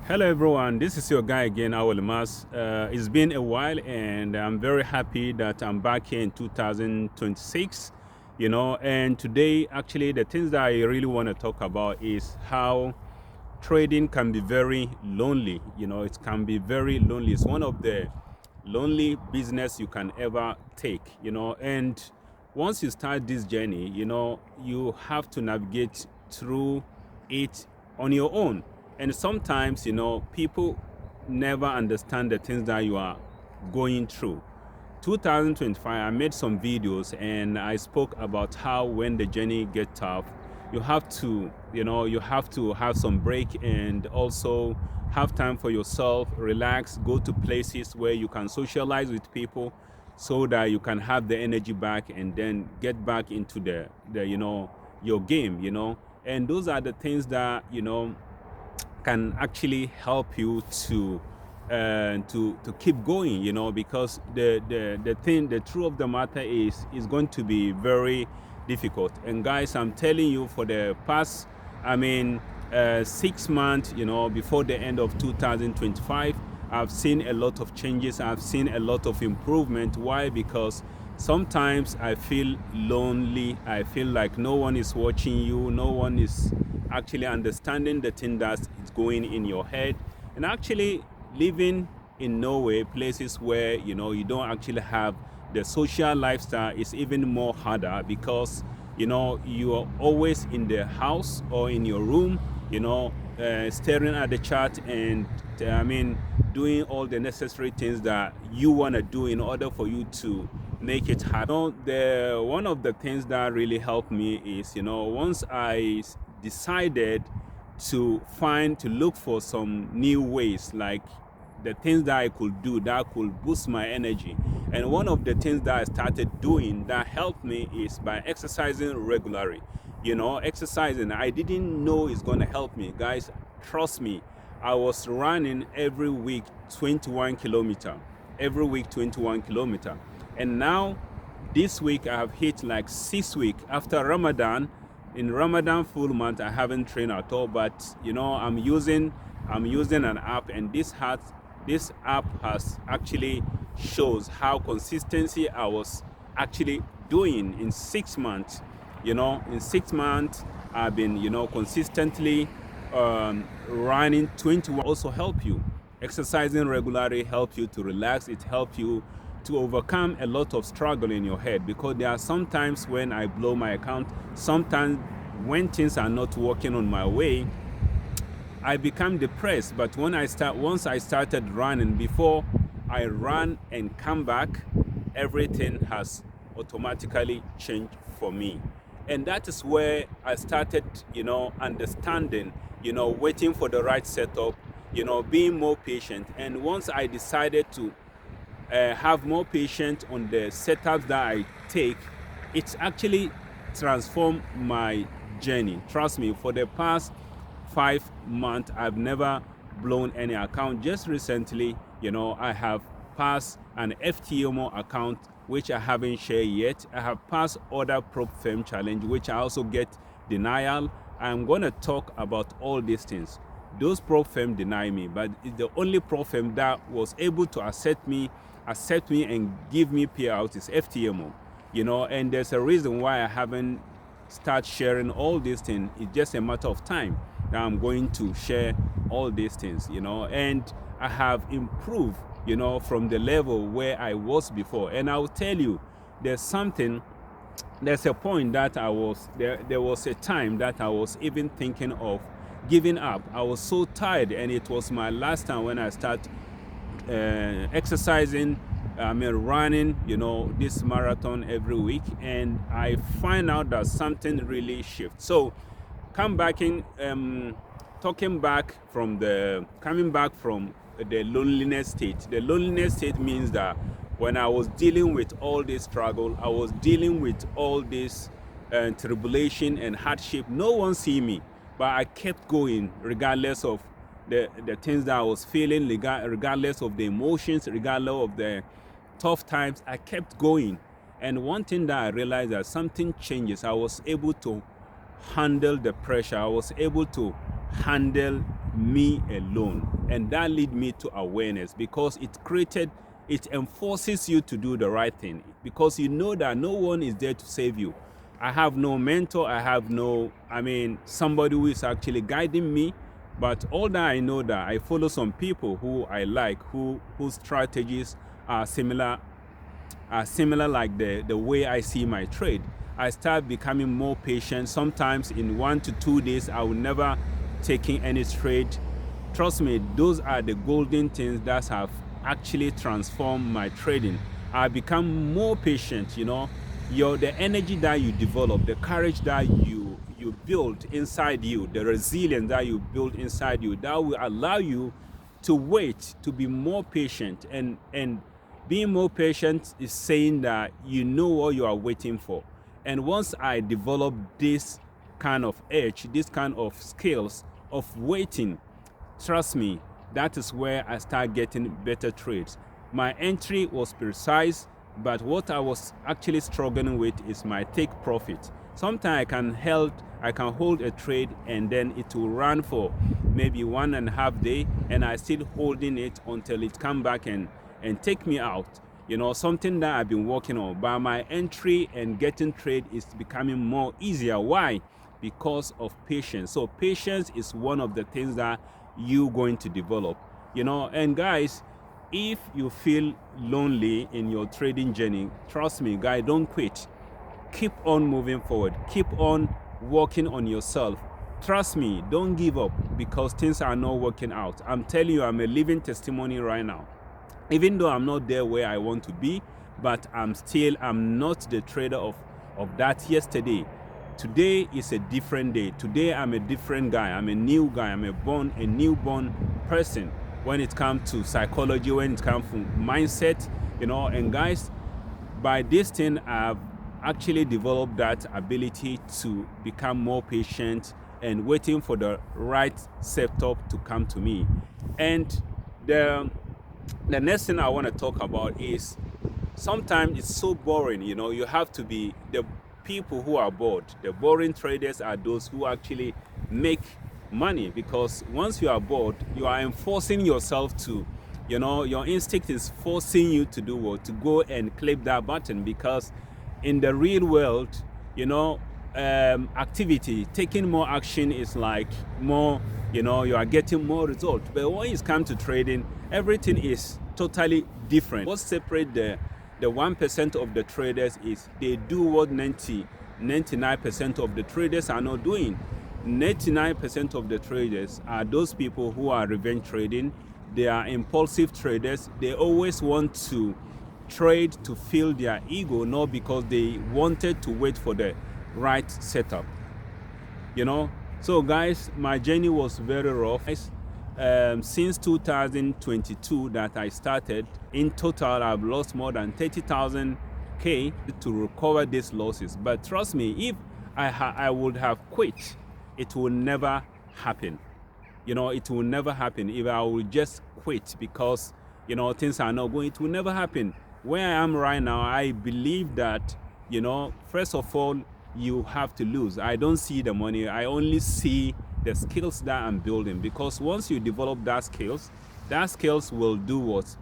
Hello everyone, this is your guy again, Awal Mas. It's been a while and I'm very happy that I'm back here in 2026, and today actually the things that I really want to talk about is how trading can be very lonely. It can be very lonely. It's one of the lonely business you can ever take, and once you start this journey, you have to navigate through it on your own. And sometimes, people never understand the things that you are going through. 2025, I made some videos and I spoke about how when the journey gets tough, you have to, you have to have some break and also have time for yourself, relax, go to places where you can socialize with people so that you can have the energy back and then get back into your game, And those are the things that, can actually help you to keep going, because the truth of the matter is going to be very difficult. And guys, I'm telling you, for the past, 6 months, before the end of 2025, I've seen a lot of changes. I've seen a lot of improvement. Why? Because sometimes I feel lonely. I feel like no one is watching you. No one is actually understanding the thing that's going in your head. And actually living in Norway, places where you don't actually have the social lifestyle, is even more harder because you are always in the house or in your room, staring at the chart and doing all the necessary things that you want to do in order for you to make it happen. One of the things that really helped me is, once I decided to look for some new ways, like the things that I could do that could boost my energy. And one of the things that I started doing that helped me is by exercising regularly. Exercising, I didn't know it's going to help me. Guys, trust me, I was running every week 21 kilometer, every week 21 kilometer. And now this week I have hit like 6 weeks after Ramadan. In Ramadan full month, I haven't trained at all, but I'm using an app, and this app has actually shows how consistency I was actually doing in 6 months. In 6 months, I've been consistently running 21. Also help you. Exercising regularly help you to relax. It helps you to overcome a lot of struggle in your head, because there are sometimes when I blow my account, sometimes when things are not working on my way, I become depressed. But once I started running, before I run and come back, everything has automatically changed for me. And that is where I started, understanding, waiting for the right setup, being more patient. And once I decided to have more patience on the setups that I take, it's actually transformed my journey. Trust me, for the past 5 months, I've never blown any account. Just recently, I have passed an FTMO account, which I haven't shared yet. I have passed other prop firm challenge, which I also get denial. I'm going to talk about all these things. Those prop firm deny me, but it's the only prop firm that was able to accept me and give me payout is FTMO. And there's a reason why I haven't started sharing all these things. It's just a matter of time that I'm going to share all these things, and I have improved, from the level where I was before. And I'll tell you, there's a point that there was a time that I was even thinking of giving up. I was so tired, and it was my last time when I started exercising, running, this marathon every week, and I find out that something really shifts. So, coming back from the loneliness state. The loneliness state means that when I was dealing with all this struggle, I was dealing with all this tribulation and hardship. No one see me, but I kept going regardless of the things that I was feeling, regardless of the emotions, regardless of the tough times. I kept going. And one thing that I realized, that something changes. I was able to handle the pressure. I was able to handle me alone. And that led me to awareness, because it enforces you to do the right thing, because you know that no one is there to save you. I have no mentor, I have no, somebody who is actually guiding me. But all that I know, that I follow some people who I like, whose strategies are similar like the way I see my trade. I start becoming more patient. Sometimes in 1 to 2 days, I will never taking any trade. Trust me, those are the golden things that have actually transformed my trading. I become more patient, the energy that you develop, the courage that you build inside you, the resilience that you build inside you, that will allow you to wait, to be more patient. And being more patient is saying that you know what you are waiting for. And once I develop this kind of edge, this kind of skills of waiting, trust me, that is where I start getting better trades. My entry was precise, but what I was actually struggling with is my take profit. Sometimes I can hold a trade and then it will run for maybe 1.5 days, and I still holding it until it come back and take me out. Something that I've been working on. But my entry and getting trade is becoming more easier. Why? Because of patience. So patience is one of the things that you're going to develop. And guys, if you feel lonely in your trading journey, trust me, guys, don't quit. Keep on moving forward. Keep on working on yourself. Trust me, don't give up because things are not working out. I'm telling you, I'm a living testimony right now. Even though I'm not there where I want to be, but I'm not the trader of that yesterday. Today is a different day. Today I'm a different guy. I'm a new guy. I'm a newborn person when it comes to psychology, when it comes to mindset, and guys, by this thing, I've actually developed that ability to become more patient and waiting for the right setup to come to me. And the next thing I want to talk about is, sometimes it's so boring. You have to be the people who are bored. The boring traders are those who actually make money, because once you are bored, you are enforcing yourself to, your instinct is forcing you to do what? To go and click that button, because in the real world, activity, taking more action is like more, you are getting more results. But when it comes to trading, everything is totally different. What separates the 1% of the traders is they do what 99% of the traders are not doing. 99% of the traders are those people who are revenge trading. They are impulsive traders. They always want to trade to fill their ego, not because they wanted to wait for the right setup. So guys, my journey was very rough. Since 2022 that I started, in total I've lost more than 30,000 K to recover these losses. But trust me, if I would have quit, it will never happen. It will never happen. If I would just quit because things are not going, it will never happen. Where I am right now, I believe that first of all, you have to lose. I don't see the money. I only see the skills that I'm building, because once you develop that skills will do what?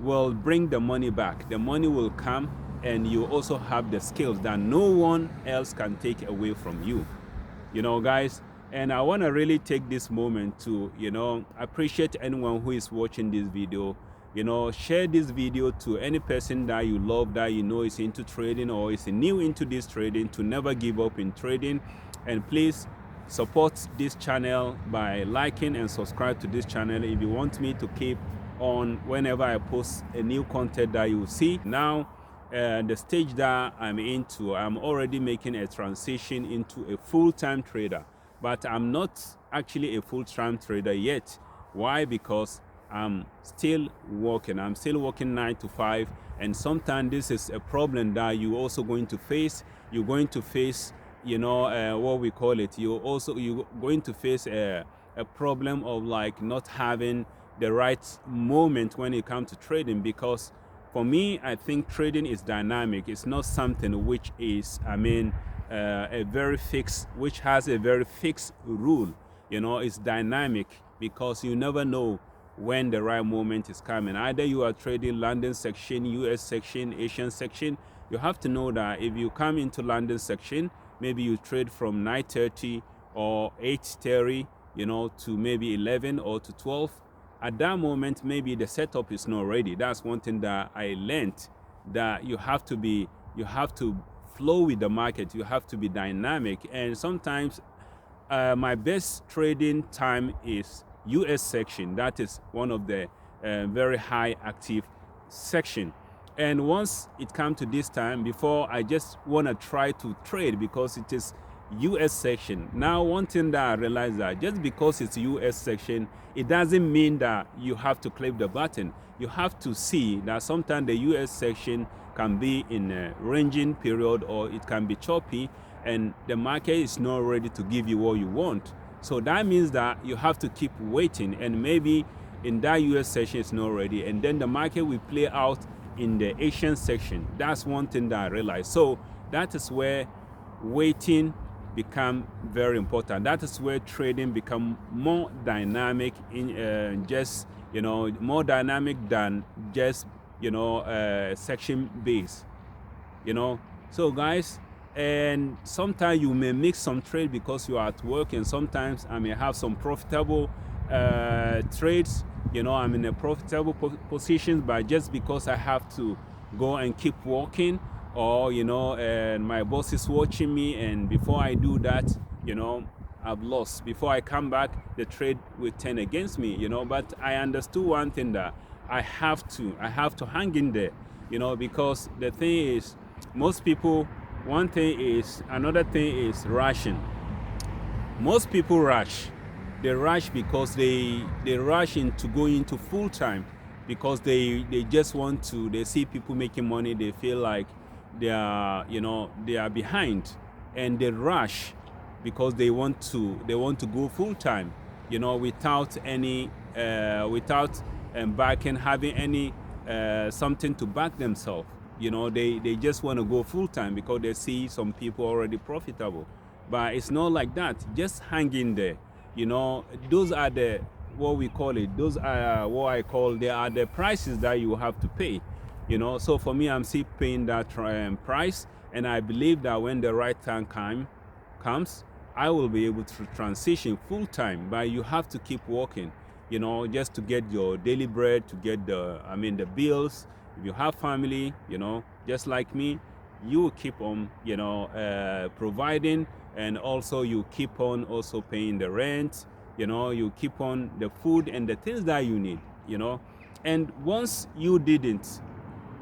Will bring the money back. The money will come, and you also have the skills that no one else can take away from you. Guys, and I want to really take this moment to appreciate anyone who is watching this video. Share this video to any person that you love, that is into trading or is new into this trading, to never give up in trading. And please support this channel by liking and subscribe to this channel if you want me to keep on whenever I post a new content that you will see. Now, the stage that I'm into, I'm already making a transition into a full-time trader, but I'm not actually a full-time trader yet. Why? Because I'm still working. I'm still working 9 to 5, and sometimes this is a problem that you're also going to face. You're going to face, what we call it. You're going to face a problem of like not having the right moment when it comes to trading, because for me, I think trading is dynamic. It's not something which is, a very fixed, which has a very fixed rule. It's dynamic. because you never know when the right moment is coming. Either you are trading London section, US section, Asian section. You have to know that if you come into London section, maybe you trade from 9:30 or 8:30, to maybe 11 or to 12. At that moment, maybe the setup is not ready. That's one thing that I learned, that you have to flow with the market. You have to be dynamic. And sometimes my best trading time is US section. That is one of the very high active section. And once it comes to this time, before I just want to try to trade because it is US section. Now, one thing that I realized, that just because it's US section, it doesn't mean that you have to click the button. You have to see that sometimes the US section can be in a ranging period, or it can be choppy, and the market is not ready to give you what you want. So that means that you have to keep waiting, and maybe in that US section is not ready, and then the market will play out in the Asian section. That's one thing that I realized. So that is where waiting become very important. That is where trading become more dynamic, in more dynamic than just section base. So guys, and sometimes you may make some trade because you are at work, and sometimes I may have some profitable trades. I'm in a profitable position, but just because I have to go and keep working, or and my boss is watching me, and before I do that, I've lost. Before I come back, the trade will turn against me. But I understood one thing, that I have to hang in there, because the thing is, most people, another thing is rushing. Most people rush. They rush because they rush into going into full time, because they just want to. They see people making money. They feel like they are behind, and they rush because they want to go full time, without any backing, having any something to back themselves. They just want to go full time because they see some people already profitable. But it's not like that. Just hang in there. Those are the, what we call it, those are what I call, they are the prices that you have to pay. So for me, I'm still paying that price, and I believe that when the right time comes, I will be able to transition full time. But you have to keep working, just to get your daily bread, to get the bills. If you have family, just like me, you will keep on, providing, and also you keep on also paying the rent. You keep on the food and the things that you need. And once you didn't,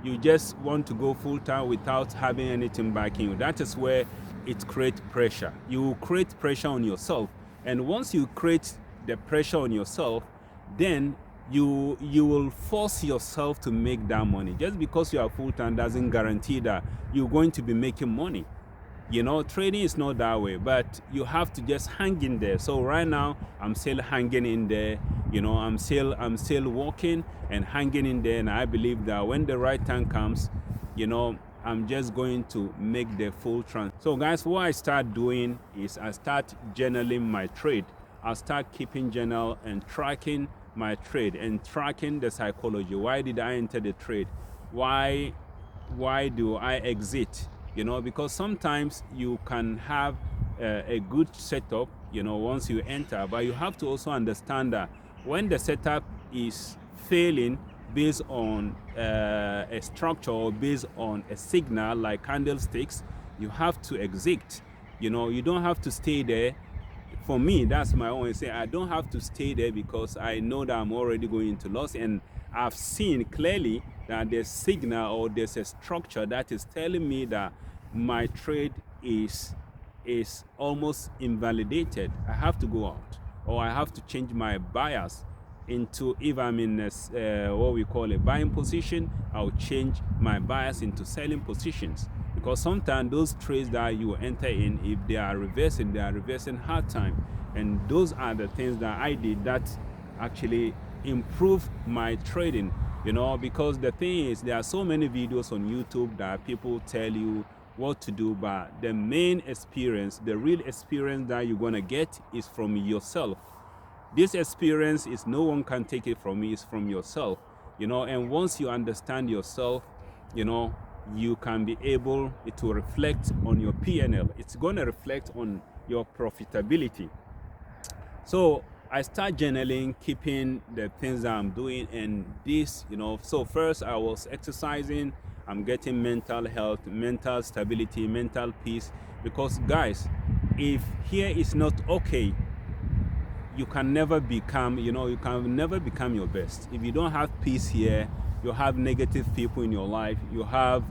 you just want to go full time without having anything backing you. That is where it creates pressure. You create pressure on yourself, and once you create the pressure on yourself, then you will force yourself to make that money. Just because you are full time doesn't guarantee that you're going to be making money. Trading is not that way, but you have to just hang in there. So right now, I'm still hanging in there. I'm still working and hanging in there, and I believe that when the right time comes, I'm just going to make the full trans. So guys, what I start doing is I start journaling my trade. I start keeping journal and tracking my trade and tracking the psychology. Why did I enter the trade? Why do I exit? Because sometimes you can have a good setup, once you enter, but you have to also understand that when the setup is failing based on a structure or based on a signal like candlesticks, you have to exit. You don't have to stay there. For me, that's my own say. I don't have to stay there because I know that I'm already going into loss, and I've seen clearly that there's signal or there's a structure that is telling me that my trade is almost invalidated. I have to go out, or I have to change my bias into, if I'm in what we call a buying position, I'll change my bias into selling positions. Because sometimes those trades that you enter in, if they are reversing hard time. And those are the things that I did that actually improved my trading. Because the thing is, there are so many videos on YouTube that people tell you what to do, but the main experience, the real experience that you're gonna get is from yourself. This experience is no one can take it from me, it's from yourself, you know. And once you understand yourself, you know, you can be able to reflect on your P&L. It's going to reflect on your profitability. So I start journaling, keeping the things that I'm doing, and this, you know. So first I was exercising, I'm getting mental health, mental stability, mental peace. Because guys, if here is not okay, you can never become, you know, you can never become your best. If you don't have peace here, you have negative people in your life, you have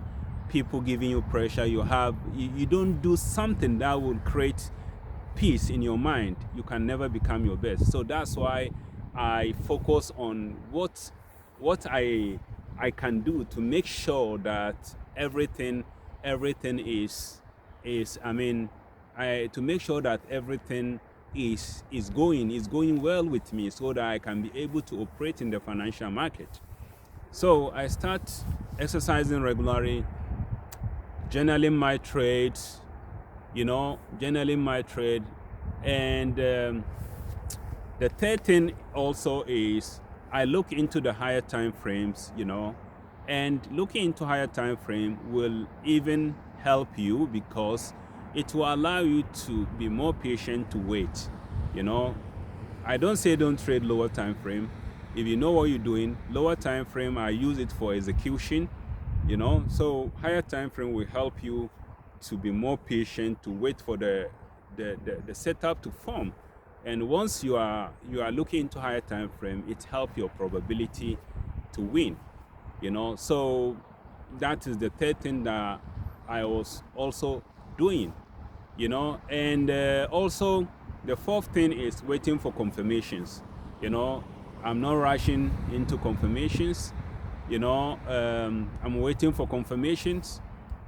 people giving you pressure, you don't do something that will create peace in your mind, you can never become your best. So that's why I focus on what I can do to make sure that everything is I mean, to make sure that everything is going well with me, so that I can be able to operate in the financial market. So I start exercising regularly, journaling my trades, you know, journaling my trade. And the third thing also is I look into the higher time frames, you know, and looking into higher time frame will even help you, because it will allow you to be more patient to wait, you know. I don't say don't trade lower time frame. If you know what you're doing, lower time frame, I use it for execution, you know. So higher time frame will help you to be more patient, to wait for the setup to form. And once you are looking into higher time frame, it helps your probability to win, you know. So that is the third thing that I was also doing, you know. And also the fourth thing is waiting for confirmations, you know. I'm not rushing into confirmations, you know. I'm waiting for confirmations.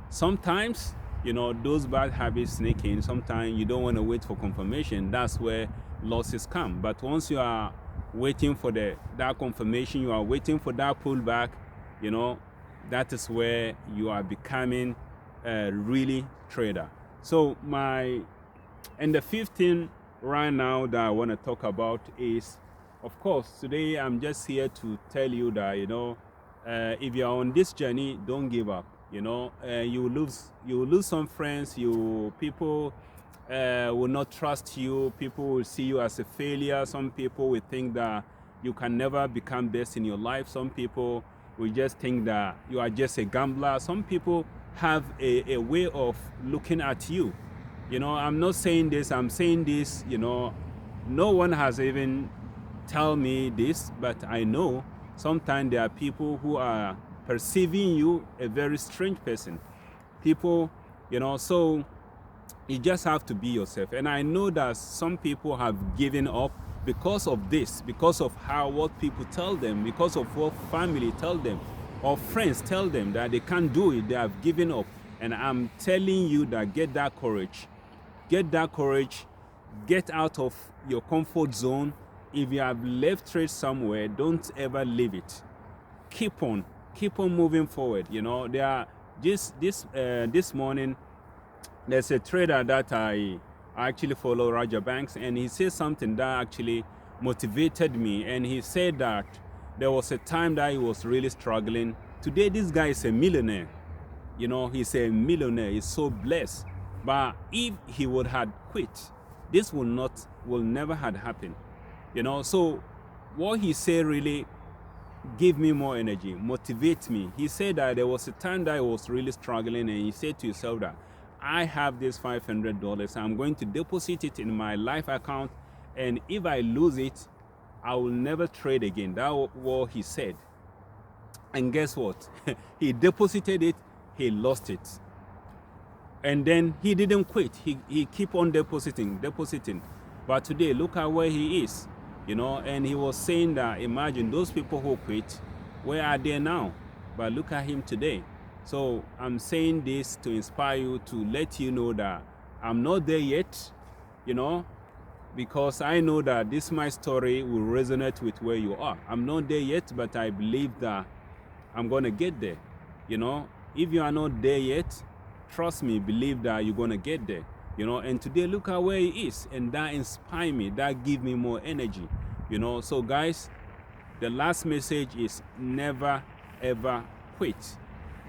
Sometimes, you know, those bad habits sneak in. Sometimes you don't want to wait for confirmation. That's where losses come. But once you are waiting for that confirmation, you are waiting for that pullback, you know, that is where you are becoming a really trader. So and the fifth thing right now that I want to talk about is, of course, today I'm just here to tell you that, you know, if you're on this journey, don't give up. You know, you will lose some friends. People will not trust you. People will see you as a failure. Some people will think that you can never become best in your life. Some people will just think that you are just a gambler. Some people have a way of looking at you. You know, I'm not saying this. I'm saying this. You know, no one has even tell me this, but I know sometimes there are people who are perceiving you a very strange person. People, you know, so you just have to be yourself. And I know that some people have given up because of this, because of what people tell them, because of what family tell them, or friends tell them that they can't do it. They have given up. And I'm telling you that get that courage. Get that courage. Get out of your comfort zone. If you have left trade somewhere, don't ever leave it. Keep on moving forward. You know, there are this morning, there's a trader that I actually follow, Raja Banks, and he said something that actually motivated me. And he said that there was a time that he was really struggling. Today, this guy is a millionaire. You know, he's a millionaire. He's so blessed. But if he would have quit, this will never had happened. You know, so what he said really gave me more energy, motivate me. He said that there was a time that I was really struggling, and he said to himself that I have this $500. I'm going to deposit it in my life account, and if I lose it, I will never trade again. That was what he said. And guess what? He deposited it, he lost it. And then he didn't quit. He keep on depositing. But today, look at where he is. You know, and he was saying that, imagine those people who quit, where are they now? But look at him today. So I'm saying this to inspire you, to let you know that I'm not there yet, you know, because I know that my story will resonate with where you are. I'm not there yet, but I believe that I'm going to get there. You know, if you are not there yet, trust me, believe that you're going to get there. You know, and today look at where he is, and that inspires me, that gives me more energy. you know. So guys, the last message is never ever quit.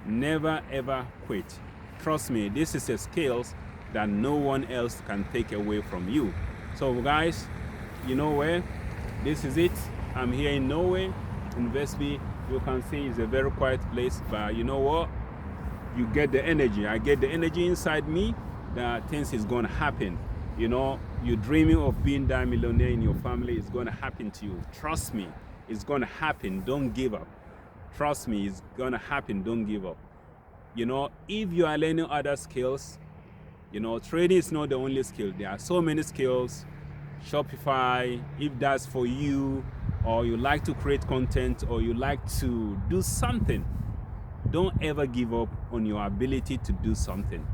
Never ever quit. Trust me, this is a skills that no one else can take away from you. So guys, you know where? This is it. I'm here in Norway, in Vestby. You can see it's a very quiet place, but you know what? You get the energy. I get the energy inside me that things is gonna happen. You know, you're dreaming of being that millionaire in your family. It's gonna happen to you. Trust me, it's gonna happen. Don't give up. Trust me, it's gonna happen. Don't give up. You know, if you are learning other skills, you know, trading is not the only skill. There are so many skills. Shopify, if that's for you, or you like to create content, or you like to do something, don't ever give up on your ability to do something.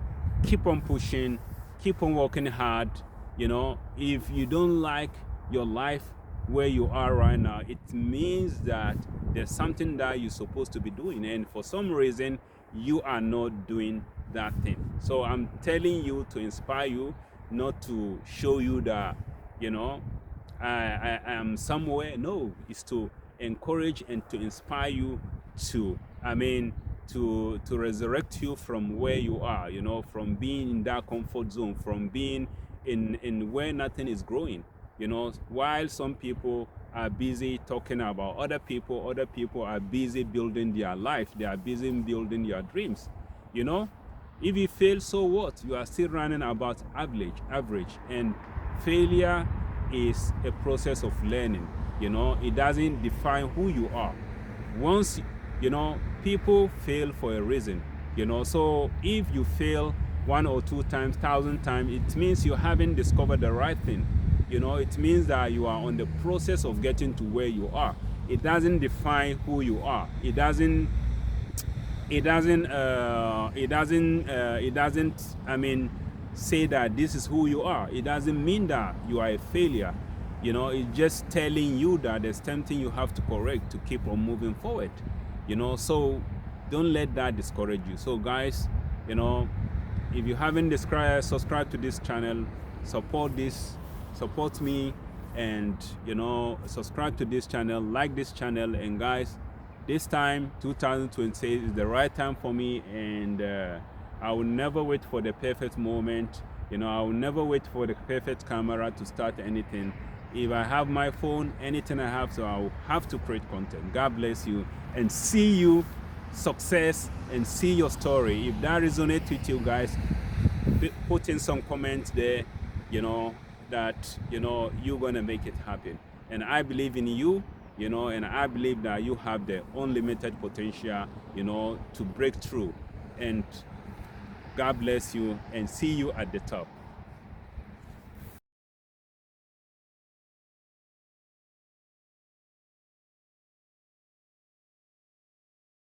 Keep on pushing, keep on working hard. You know, if you don't like your life where you are right now, it means that there's something that you're supposed to be doing, and for some reason you are not doing that thing. So I'm telling you to inspire you, not to show you that, you know, I am somewhere. No, it's to encourage and to inspire you to, to resurrect you from where you are, you know, from being in that comfort zone, from being in where nothing is growing. You know, while some people are busy talking about other people are busy building their life, they are busy building their dreams. You know, if you fail, so what? You are still running about average, and failure is a process of learning. You know, it doesn't define who you are. Once, you know, people fail for a reason, you know. So if you fail 1 or 2 times, 1,000 times, it means you haven't discovered the right thing. You know, it means that you are on the process of getting to where you are. It doesn't define who you are. It doesn't say that this is who you are. It doesn't mean that you are a failure. You know, it's just telling you that there's something you have to correct to keep on moving forward. You know, so don't let that discourage you. So guys, you know, if you haven't subscribed to this channel, support me, and, you know, subscribe to this channel, like this channel. And guys, this time 2028 is the right time for me, and I will never wait for the perfect moment. You know, I will never wait for the perfect camera to start anything. If I have my phone, anything I have, so I will have to create content. God bless you, and see you success, and see your story. If that resonates with you guys, put in some comments there, you know, that, you know, you're gonna make it happen. And I believe in you, you know, and I believe that you have the unlimited potential, you know, to break through. And God bless you, and see you at the top.